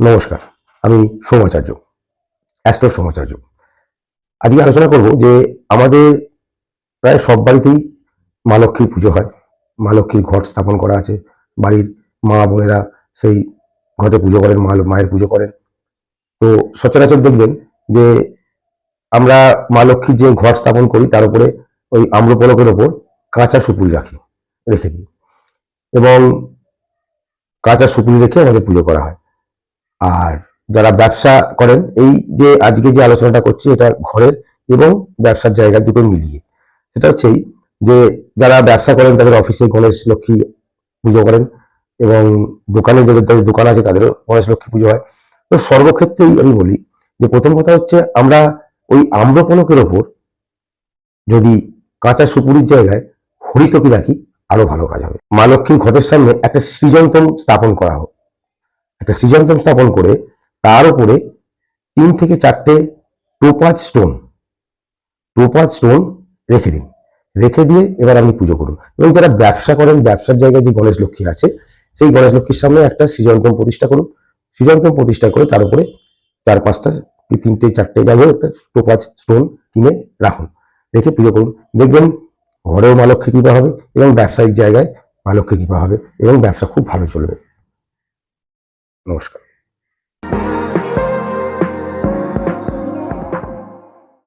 নমস্কার, আমি সোমাচার্য, অ্যাস্ট্রো সোমাচার্য। আজকে আলোচনা করব যে আমাদের প্রায় সব বাড়িতেই মা লক্ষ্মীর পুজো হয়। মা লক্ষ্মীর ঘট স্থাপন করা আছে। বাড়ির মা বোনেরা সেই ঘটে পুজো করেন, মায়ের পুজো করেন। তো সচরাচর দেখবেন যে আমরা মা লক্ষ্মীর যে ঘট স্থাপন করি তার উপরে ওই আম্রপলকের ওপর কাঁচা সুপুরি রেখে দিই এবং কাঁচা সুপুরি রেখে আমাদের পুজো করা হয়। আর যারা ব্যবসা করেন, এই যে আজকে যে আলোচনাটা করছি এটা ঘরের এবং ব্যবসার জায়গা দুটো মিলিয়ে। সেটা হচ্ছে যে যারা ব্যবসা করেন তাদের অফিসে গণেশ লক্ষ্মী পুজো করেন এবং দোকানে যাদের দোকান আছে তাদেরও গণেশ লক্ষ্মী পুজো হয়। তো সর্বক্ষেত্রেই আমি বলি যে প্রথম কথা হচ্ছে আমরা ওই আম্রপলকের ওপর যদি কাঁচা সুপুরির জায়গায় হরিতকি রাখি আরো ভালো কাজ হবে। মা লক্ষ্মীর ঘটের সামনে একটা সৃজনতম স্থাপন করা হোক। একটা সৃজনতম স্থাপন করে তার উপরে 3 থেকে 4টে টোপাজ স্টোন রেখে দিন। রেখে দিয়ে এবার আপনি পুজো করুন। এবং যারা ব্যবসা করেন, ব্যবসার জায়গায় যে গণেশ লক্ষ্মী আছে সেই গণেশ লক্ষ্মীর সামনে একটা সৃজনতম প্রতিষ্ঠা করুন। সৃজনতম প্রতিষ্ঠা করে তার উপরে 4-5টা কি 3টে-4টে যাই হোক একটা টোপাজ স্টোন কিনে রাখুন, রেখে পুজো করুন। দেখবেন ঘরেও মা লক্ষ্মীর কৃপা হবে এবং ব্যবসায়িক জায়গায় মা লক্ষ্মীর কৃপা হবে এবং ব্যবসা খুব ভালো চলবে। নমস্কার।